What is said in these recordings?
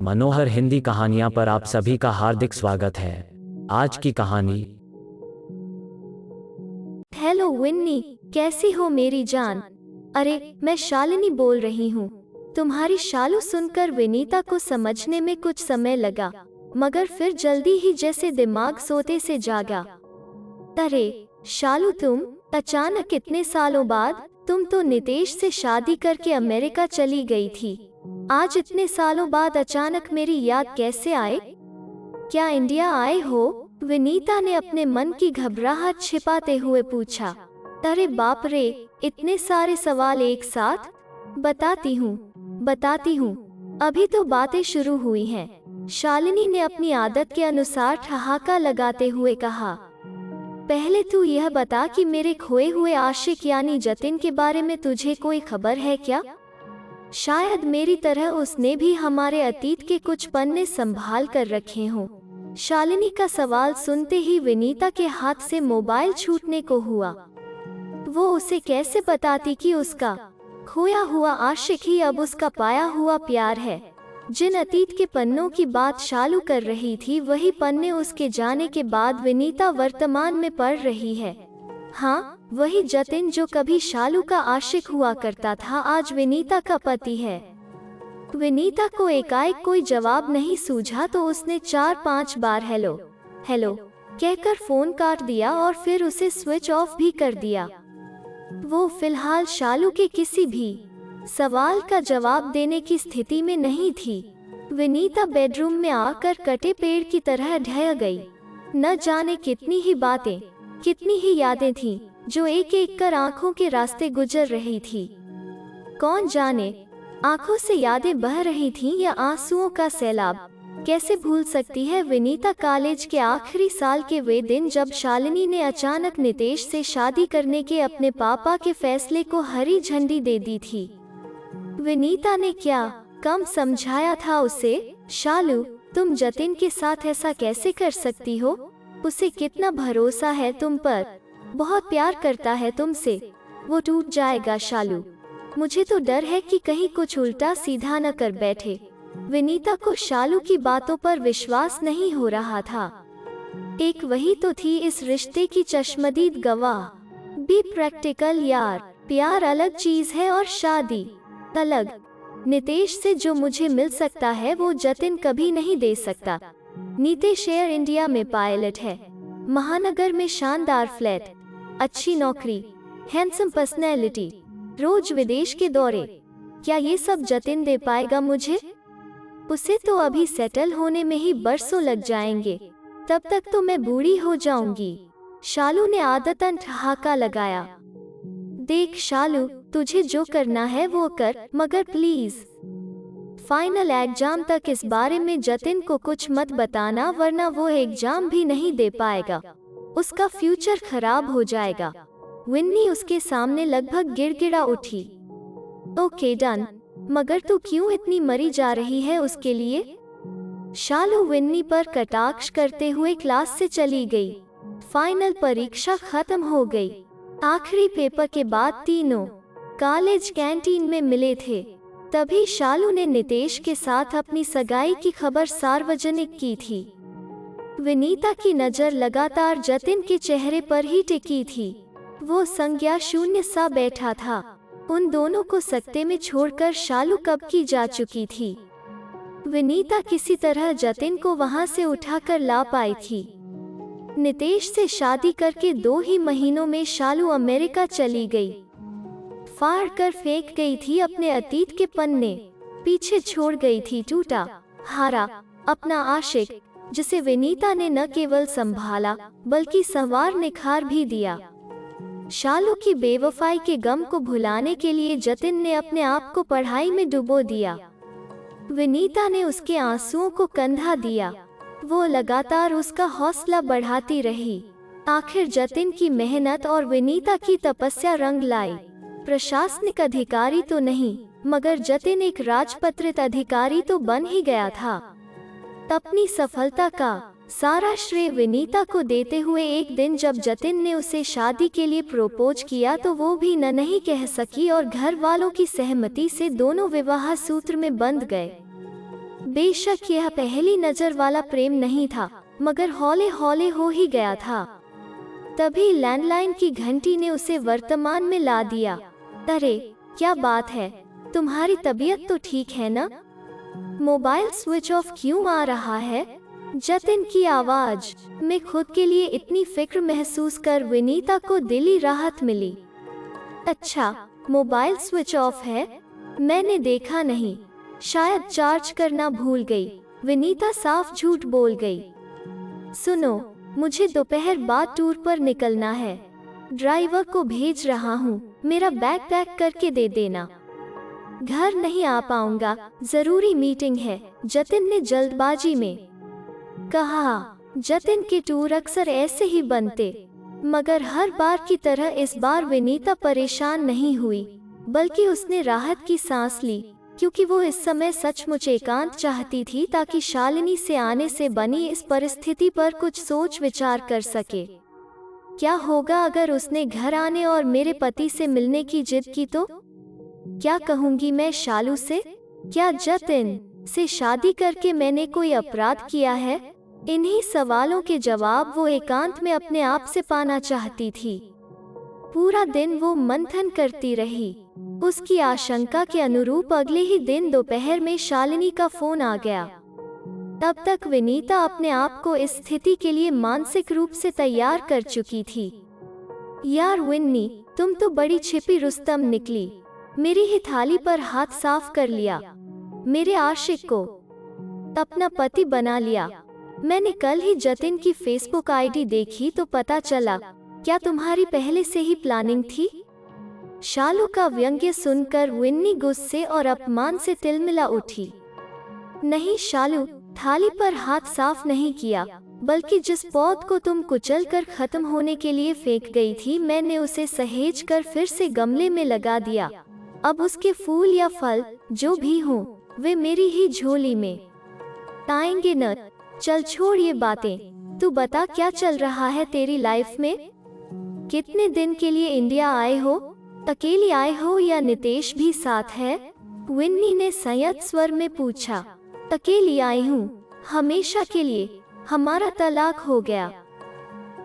मनोहर हिंदी कहानियां पर आप सभी का हार्दिक स्वागत है। आज की कहानी। हेलो विन्नी, कैसी हो मेरी जान? अरे, मैं शालिनी बोल रही हूँ। तुम्हारी शालू सुनकर विनीता को समझने में कुछ समय लगा, मगर फिर जल्दी ही जैसे दिमाग सोते से जागा। अरे शालू, तुम अचानक इतने सालों बाद? तुम तो नितेश से शादी करके अमेरिका चली गई थी। आज इतने सालों बाद अचानक मेरी याद कैसे आए? क्या इंडिया आए हो? विनीता ने अपने मन की घबराहट छिपाते हुए पूछा। अरे बाप रे, इतने सारे सवाल एक साथ? बताती हूँ, अभी तो बातें शुरू हुई हैं। शालिनी ने अपनी आदत के अनुसार ठहाका लगाते हुए कहा। पहले तू यह बता कि मेरे खोए हुए आशिक यानी जतिन के बारे में तुझे कोई खबर है क्या? शायद मेरी तरह उसने भी हमारे अतीत के कुछ पन्ने संभाल कर रखे हों। शालिनी का सवाल सुनते ही विनीता के हाथ से मोबाइल छूटने को हुआ। वो उसे कैसे बताती कि उसका खोया हुआ आशिक ही अब उसका पाया हुआ प्यार है। जिन अतीत के पन्नों की बात शालू कर रही थी, वही पन्ने उसके जाने के बाद विनीता वर्तमान में पढ़ रही है। हाँ, वही जतिन जो कभी शालू का आशिक हुआ करता था, आज विनीता का पति है। विनीता को एकाएक कोई जवाब नहीं सूझा तो उसने 4-5 बार हेलो हेलो कहकर फोन काट दिया और फिर उसे स्विच ऑफ भी कर दिया। वो फिलहाल शालू के किसी भी सवाल का जवाब देने की स्थिति में नहीं थी। विनीता बेडरूम में आकर कटे पेड़ की तरह ढह गई। न जाने कितनी ही बातें, कितनी ही यादें थीं, जो एक एक कर आंखों के रास्ते गुजर रही थी। कौन जाने, आंखों से यादें बह रही थीं या आंसुओं का सैलाब। कैसे भूल सकती है विनीता कॉलेज के आखिरी साल के वे दिन, जब शालिनी ने अचानक नितेश से शादी करने के अपने पापा के फैसले को हरी झंडी दे दी थी। विनीता ने क्या कम समझाया था उसे। शालू, तुम जतिन के साथ ऐसा कैसे कर सकती हो? उसे कितना भरोसा है तुम पर, बहुत प्यार करता है तुमसे। वो टूट जाएगा शालू। मुझे तो डर है कि कहीं कुछ उल्टा सीधा न कर बैठे। विनीता को शालू की बातों पर विश्वास नहीं हो रहा था। एक वही तो थी इस रिश्ते की चश्मदीद गवाह। बी प्रैक्टिकल यार, प्यार अलग चीज है और शादी अलग। नितेश से जो मुझे मिल सकता है वो जतिन कभी नहीं दे सकता। नितेश एयर इंडिया में पायलट है, महानगर में शानदार फ्लैट, अच्छी नौकरी, हैंडसम पर्सनैलिटी, रोज विदेश के दौरे। क्या ये सब जतिन दे पाएगा मुझे? उसे तो अभी सेटल होने में ही बरसों लग जाएंगे, तब तक तो मैं बूढ़ी हो जाऊंगी। शालू ने आदतन ठहाका लगाया। देख शालू, तुझे जो करना है वो कर, मगर प्लीज फाइनल एग्जाम तक इस बारे में जतिन को कुछ मत बताना, वरना वो एग्जाम भी नहीं दे पाएगा। उसका फ्यूचर खराब हो जाएगा। विन्नी उसके सामने लगभग गिड़गिड़ा उठी। ओके डन, मगर तू क्यों इतनी मरी जा रही है उसके लिए? शालू विन्नी पर कटाक्ष करते हुए क्लास से चली गई। फाइनल परीक्षा खत्म हो गई। आखिरी पेपर के बाद तीनों कॉलेज कैंटीन में मिले थे। तभी शालू ने नितेश के साथ अपनी सगाई की खबर सार्वजनिक की थी। विनीता की नजर लगातार जतिन के चेहरे पर ही टिकी थी। वो संज्ञा शून्य सा बैठा था। उन दोनों को सकते में छोड़कर शालू कब की जा चुकी थी। विनीता किसी तरह जतिन को वहां से उठाकर ला पाई थी। नितेश से शादी करके 2 ही महीनों में शालू अमेरिका चली गई। फाड़ कर फेंक गई थी अपने अतीत के पन्ने। पीछे छोड़ गई थी टूटा हारा अपना आशिक, जिसे विनीता ने न केवल संभाला बल्कि संवार निखार भी दिया। शालू की बेवफाई के गम को भुलाने के लिए जतिन ने अपने आप को पढ़ाई में डुबो दिया। विनीता ने उसके आंसुओं को कंधा दिया। वो लगातार उसका हौसला बढ़ाती रही। आखिर जतिन की मेहनत और विनीता की तपस्या रंग लाई। प्रशासनिक अधिकारी तो नहीं, मगर जतिन एक राजपत्रित अधिकारी तो बन ही गया था। अपनी सफलता का सारा श्रेय विनीता को देते हुए एक दिन जब जतिन ने उसे शादी के लिए प्रपोज किया, तो वो भी न नहीं कह सकी और घर वालों की सहमति से दोनों विवाह सूत्र में बंध गए। बेशक यह पहली नजर वाला प्रेम नहीं था, मगर हौले हौले हो ही गया था। तभी लैंडलाइन की घंटी ने उसे वर्तमान में ला दिया। अरे क्या बात है, तुम्हारी तबीयत तो ठीक है ना? मोबाइल स्विच ऑफ क्यों आ रहा है? जतिन की आवाज में खुद के लिए इतनी फिक्र महसूस कर विनीता को दिली राहत मिली। अच्छा, मोबाइल स्विच ऑफ है? मैंने देखा नहीं, शायद चार्ज करना भूल गई। विनीता साफ झूठ बोल गई। सुनो, मुझे दोपहर बाद टूर पर निकलना है, ड्राइवर को भेज रहा हूँ, मेरा बैग पैक करके दे देना। घर नहीं आ पाऊंगा, जरूरी मीटिंग है, जतिन ने जल्दबाजी में कहा। जतिन के टूर अक्सर ऐसे ही बनते, मगर हर बार की तरह इस बार विनीता परेशान नहीं हुई, बल्कि उसने राहत की सांस ली, क्योंकि वो इस समय सचमुच एकांत चाहती थी ताकि शालिनी से आने से बनी इस परिस्थिति पर कुछ सोच विचार कर सके। क्या होगा अगर उसने घर आने और मेरे पति से मिलने की जिद की तो? क्या कहूंगी मैं शालू से? क्या जतिन से शादी करके मैंने कोई अपराध किया है? इन्हीं सवालों के जवाब वो एकांत में अपने आप से पाना चाहती थी। पूरा दिन वो मंथन करती रही। उसकी आशंका के अनुरूप अगले ही दिन दोपहर में शालिनी का फोन आ गया। तब तक विनीता अपने आप को इस स्थिति के लिए मानसिक रूप से तैयार कर चुकी थी। यार विन्नी, तुम तो बड़ी छिपी रुस्तम निकली। मेरी ही थाली पर हाथ साफ कर लिया, मेरे आशिक को अपना पति बना लिया। मैंने कल ही जतिन की फेसबुक आईडी देखी तो पता चला, क्या तुम्हारी पहले से ही प्लानिंग थी? शालू का व्यंग्य सुनकर विन्नी गुस्से और अपमान से तिलमिला उठी। नहीं शालू, थाली पर हाथ साफ नहीं किया, बल्कि जिस पौध को तुम कुचल कर खत्म होने के लिए फेंक गई थी, मैंने उसे सहेज कर फिर से गमले में लगा दिया। अब उसके फूल या फल जो भी हों, वे मेरी ही झोली में आएंगे न। चल छोड़ ये बातें, तू बता क्या चल रहा है तेरी लाइफ में? कितने दिन के लिए इंडिया आए हो? अकेली आए हो या नितेश भी साथ है? विन्नी ने संयत स्वर में पूछा। अकेली आई हूँ, हमेशा के लिए। हमारा तलाक हो गया।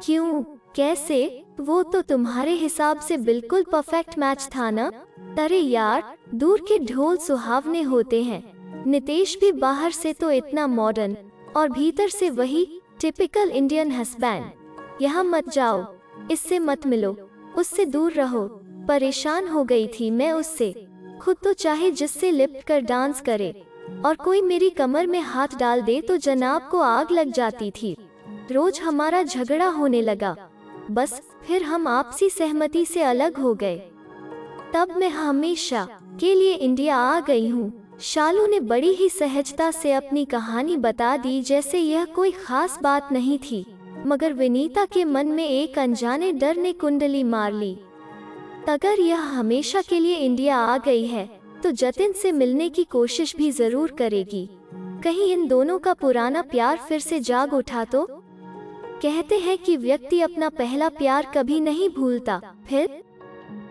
क्यों? कैसे? वो तो तुम्हारे हिसाब से बिल्कुल परफेक्ट मैच था ना? अरे यार, दूर के ढोल सुहावने होते हैं। नितेश भी बाहर से तो इतना मॉडर्न और भीतर से वही टिपिकल इंडियन हस्बैंड। यहाँ मत जाओ, इससे मत मिलो, उससे दूर रहो। परेशान हो गई थी मैं उससे। खुद तो चाहे जिससे लिपट कर डांस करे, और कोई मेरी कमर में हाथ डाल दे तो जनाब को आग लग जाती थी। रोज हमारा झगड़ा होने लगा, बस फिर हम आपसी सहमति से अलग हो गए। तब मैं हमेशा के लिए इंडिया आ गई हूँ। शालू ने बड़ी ही सहजता से अपनी कहानी बता दी, जैसे यह कोई खास बात नहीं थी, मगर विनीता के मन में एक अनजाने डर ने कुंडली मार ली। अगर यह हमेशा के लिए इंडिया आ गई है, तो जतिन से मिलने की कोशिश भी जरूर करेगी। कहीं इन दोनों का पुराना प्यार फिर से जाग उठा तो? कहते हैं कि व्यक्ति अपना पहला प्यार कभी नहीं भूलता, फिर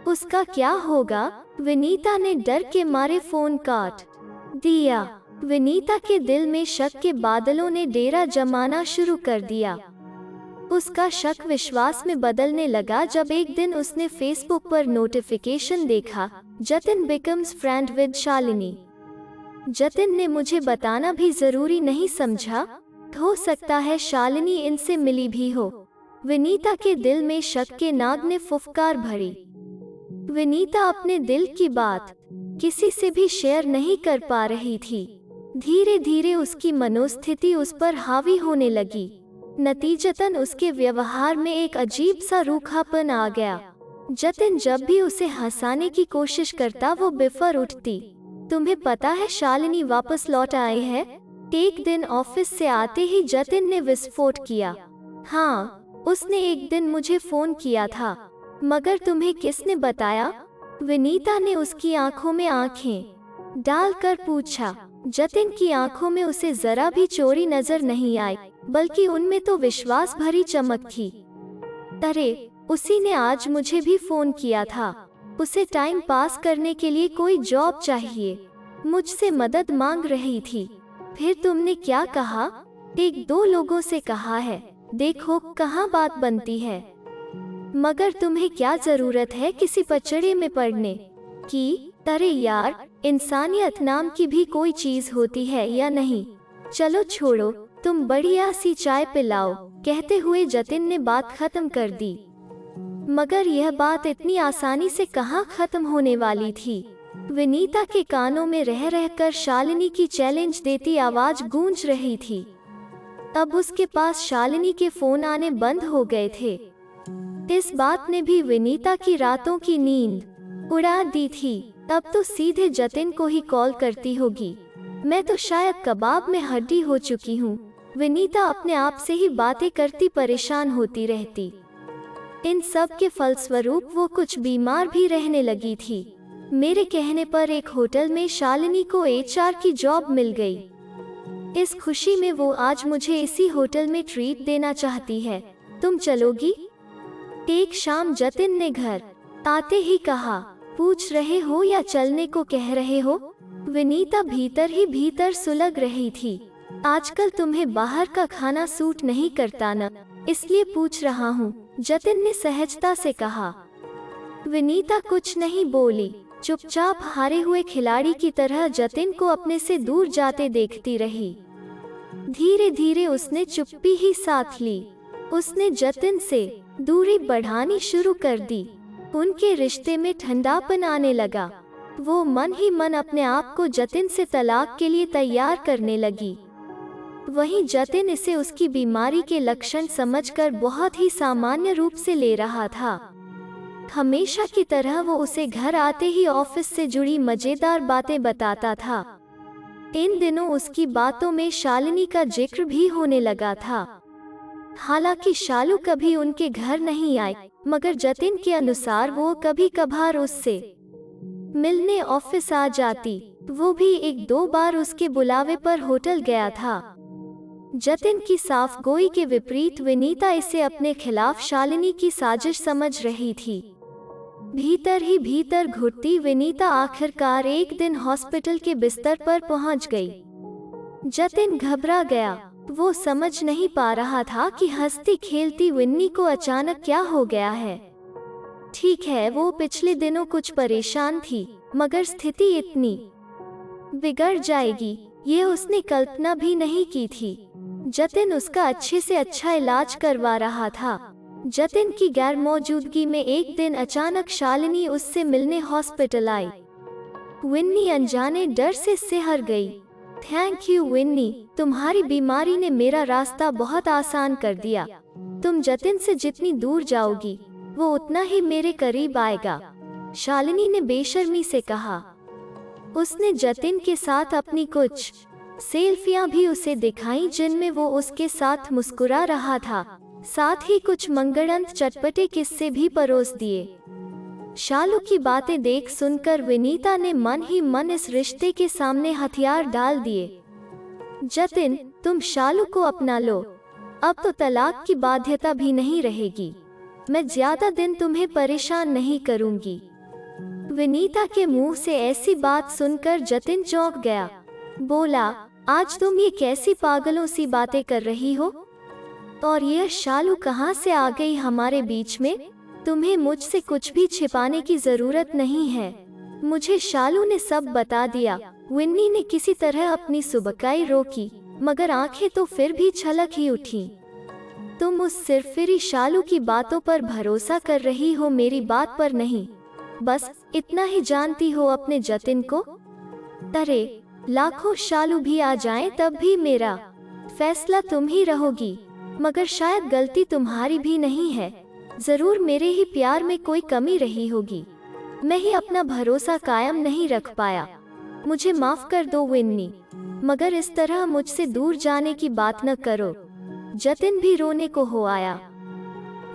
उसका क्या होगा? विनीता ने डर के मारे फोन काट दिया। विनीता के दिल में शक के बादलों ने डेरा जमाना शुरू कर दिया। उसका शक विश्वास में बदलने लगा जब एक दिन उसने फेसबुक पर नोटिफिकेशन देखा, Jatin becomes friend with Shalini. Jatin ने मुझे बताना भी जरूरी नहीं समझा, हो सकता है शालिनी इनसे मिली भी हो। विनीता के दिल में शक के नाग ने फुफकार भरी। विनीता अपने दिल की बात किसी से भी शेयर नहीं कर पा रही थी। धीरे धीरे उसकी मनोस्थिति उस पर हावी होने लगी। नतीजतन उसके व्यवहार में एक अजीब सा रूखापन आ गया। जतिन जब भी उसे हंसाने की कोशिश करता, वो बिफर उठती। तुम्हें पता है शालिनी वापस लौट आई है? एक दिन ऑफिस से आते ही जतिन ने विस्फोट किया। हाँ, उसने एक दिन मुझे फोन किया था, मगर तुम्हें किसने बताया? विनीता ने उसकी आंखों में आंखें डालकर पूछा। जतिन की आंखों में उसे जरा भी चोरी नजर नहीं आई, बल्कि उनमें तो विश्वास भरी चमक थी। अरे, उसी ने आज मुझे भी फोन किया था। उसे टाइम पास करने के लिए कोई जॉब चाहिए, मुझसे मदद मांग रही थी। फिर तुमने क्या कहा? एक दो लोगों से कहा है, देखो कहाँ बात बनती है। मगर तुम्हें क्या जरूरत है किसी पचड़े में पड़ने की? अरे यार, इंसानियत नाम की भी कोई चीज होती है या नहीं? चलो छोड़ो, तुम बढ़िया सी चाय पिलाओ। कहते हुए जतिन ने बात खत्म कर दी। मगर यह बात इतनी आसानी से कहाँ खत्म होने वाली थी। विनीता के कानों में रह रहकर शालिनी की चैलेंज देती आवाज गूंज रही थी। अब उसके पास शालिनी के फोन आने बंद हो गए थे। इस बात ने भी विनीता की रातों की नींद उड़ा दी थी। अब तो सीधे जतिन को ही कॉल करती होगी। मैं तो शायद कबाब में हड्डी हो चुकी हूँ। विनीता अपने आप से ही बातें करती परेशान होती रहती। इन सब के फलस्वरूप वो कुछ बीमार भी रहने लगी थी। मेरे कहने पर एक होटल में शालिनी को HR की जॉब मिल गई। इस खुशी में वो आज मुझे इसी होटल में ट्रीट देना चाहती है। तुम चलोगी? एक शाम जतिन ने घर आते ही कहा। पूछ रहे हो या चलने को कह रहे हो? विनीता भीतर ही भीतर सुलग रही थी। आजकल तुम्हें बाहर का खाना सूट नहीं करता न, इसलिए पूछ रहा हूँ, जतिन ने सहजता से कहा। विनीता कुछ नहीं बोली, चुपचाप हारे हुए खिलाड़ी की तरह जतिन को अपने से दूर जाते देखती रही। धीरे धीरे उसने चुप्पी ही साथ ली। उसने जतिन से दूरी बढ़ानी शुरू कर दी। उनके रिश्ते में ठंडापन आने लगा। वो मन ही मन अपने आप को जतिन से तलाक के लिए तैयार करने लगी। वहीं जतिन इसे उसकी बीमारी के लक्षण समझकर बहुत ही सामान्य रूप से ले रहा था। हमेशा की तरह वो उसे घर आते ही ऑफिस से जुड़ी मजेदार बातें बताता था। इन दिनों उसकी बातों में शालिनी का जिक्र भी होने लगा था। हालांकि शालू कभी उनके घर नहीं आई, मगर जतिन के अनुसार वो कभी कभार उससे मिलने ऑफिस आ जाती। वो भी एक दो बार उसके बुलावे पर होटल गया था। जतिन की साफगोई के विपरीत विनीता इसे अपने खिलाफ शालिनी की साजिश समझ रही थी। भीतर ही भीतर घुटती विनीता आखिरकार एक दिन हॉस्पिटल के बिस्तर पर पहुंच गई। जतिन घबरा गया। वो समझ नहीं पा रहा था कि हंसती खेलती विन्नी को अचानक क्या हो गया है। ठीक है, वो पिछले दिनों कुछ परेशान थी, मगर स्थिति इतनी बिगड़ जाएगी ये उसने कल्पना भी नहीं की थी। जतिन उसका अच्छे से अच्छा इलाज करवा रहा था। जतिन की गैर मौजूदगी में एक दिन अचानक शालिनी उससे मिलने हॉस्पिटल आई। विन्नी अनजाने डर से सिहर गई। थैंक यू विन्नी, तुम्हारी बीमारी ने मेरा रास्ता बहुत आसान कर दिया। तुम जतिन से जितनी दूर जाओगी वो उतना ही मेरे करीब आएगा, शालिनी ने बेशर्मी से कहा। उसने जतिन के साथ अपनी कुछ सेल्फियां भी उसे दिखाई जिनमें वो उसके साथ मुस्कुरा रहा था। साथ ही कुछ मंगड़ंत चटपटे किस्से भी परोस दिए। शालू की बातें देख सुनकर विनीता ने मन ही मन इस रिश्ते के सामने हथियार डाल दिए। जतिन, तुम शालू को अपना लो। अब तो तलाक की बाध्यता भी नहीं रहेगी। मैं ज्यादा दिन तुम्हें परेशान नहीं करूंगी। विनीता के मुंह से ऐसी बात सुनकर जतिन चौंक गया। बोला, आज तुम ये कैसी पागलों सी बातें कर रही हो? और यह शालू कहाँ से आ गई हमारे बीच में? तुम्हें मुझसे कुछ भी छिपाने की जरूरत नहीं है। मुझे शालू ने सब बता दिया। विन्नी ने किसी तरह अपनी सुबकाई रोकी, मगर आंखें तो फिर भी छलक ही उठी। तुम उस सिरफिरी शालू की बातों पर भरोसा कर रही हो, मेरी बात पर नहीं। बस इतना ही जानती हो अपने जतिन को? अरे लाखों शालू भी आ जाएं तब भी मेरा फैसला तुम ही रहोगी। मगर शायद गलती तुम्हारी भी नहीं है। जरूर मेरे ही प्यार में कोई कमी रही होगी। मैं ही अपना भरोसा कायम नहीं रख पाया। मुझे माफ कर दो विन्नी, मगर इस तरह मुझसे दूर जाने की बात न करो। जतिन भी रोने को हो आया।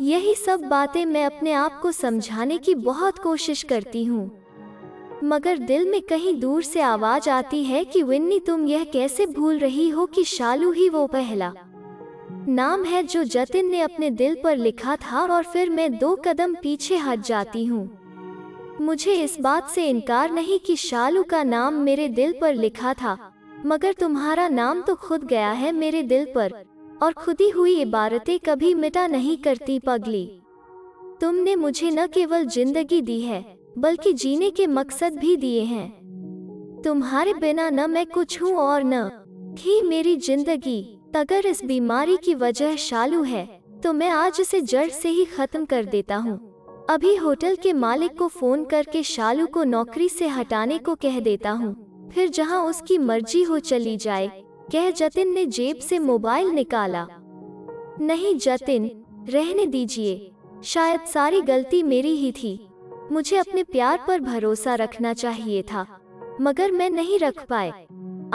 यही सब बातें मैं अपने आप को समझाने की बहुत कोशिश करती हूँ, मगर दिल में कहीं दूर से आवाज आती है कि विन्नी, तुम यह कैसे भूल रही हो कि शालू ही वो पहला नाम है जो जतिन ने अपने दिल पर लिखा था। और फिर मैं 2 कदम पीछे हट जाती हूँ। मुझे इस बात से इनकार नहीं कि शालू का नाम मेरे दिल पर लिखा था, मगर तुम्हारा नाम तो खुद गया है मेरे दिल पर, और खुदी हुई इबारतें कभी मिटा नहीं करती पगली। तुमने मुझे न केवल जिंदगी दी है बल्कि जीने के मकसद भी दिए हैं। तुम्हारे बिना न मैं कुछ हूँ और न थी मेरी जिंदगी। अगर इस बीमारी की वजह शालू है तो मैं आज इसे जड़ से ही खत्म कर देता हूँ। अभी होटल के मालिक को फोन करके शालू को नौकरी से हटाने को कह देता हूँ, फिर जहाँ उसकी मर्जी हो चली जाए, कह जतिन ने जेब से मोबाइल निकाला। नहीं जतिन, रहने दीजिए, शायद सारी गलती मेरी ही थी। मुझे अपने प्यार पर भरोसा रखना चाहिए था, मगर मैं नहीं रख पाए।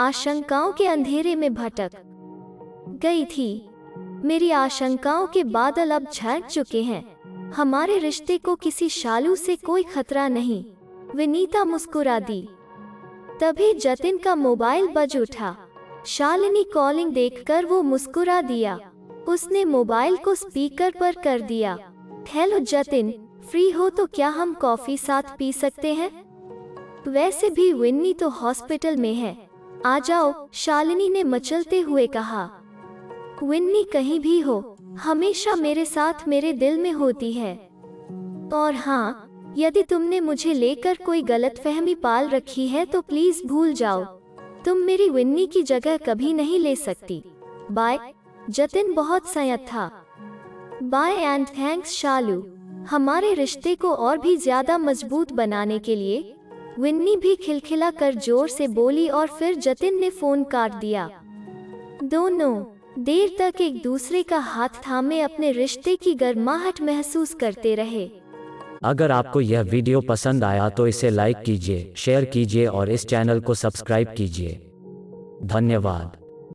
आशंकाओं के अंधेरे में भटक गई थी। मेरी आशंकाओं के बादल अब छट चुके हैं। हमारे रिश्ते को किसी शालू से कोई खतरा नहीं। विनीता मुस्कुरा दी। तभी जतिन का मोबाइल बज उठा। शालिनी कॉलिंग देखकर वो मुस्कुरा दिया। उसने मोबाइल को स्पीकर पर कर दिया। हेलो जतिन, फ्री हो तो क्या हम कॉफी साथ पी सकते हैं? वैसे भी विन्नी तो हॉस्पिटल में है, आ जाओ, शालिनी ने मचलते हुए कहा। विन्नी कहीं भी हो, हमेशा मेरे साथ मेरे दिल में होती है। और हाँ, यदि तुमने मुझे लेकर कोई गलतफहमी पाल रखी है तो प्लीज भूल जाओ। तुम मेरी विन्नी की जगह कभी नहीं ले सकती। बाय। जतिन बहुत संयत था। बाय एंड थैंक्स शालू। हमारे रिश्ते को और भी ज्यादा मजबूत बनाने के लिए विन्नी भी खिलखिला कर जोर से बोली और फिर जतिन ने फोन काट दिया। दोनों देर तक एक दूसरे का हाथ थामे अपने रिश्ते की गर्माहट महसूस करते रहे। अगर आपको यह वीडियो पसंद आया तो इसे लाइक कीजिए, शेयर कीजिए और इस चैनल को सब्सक्राइब कीजिए। धन्यवाद।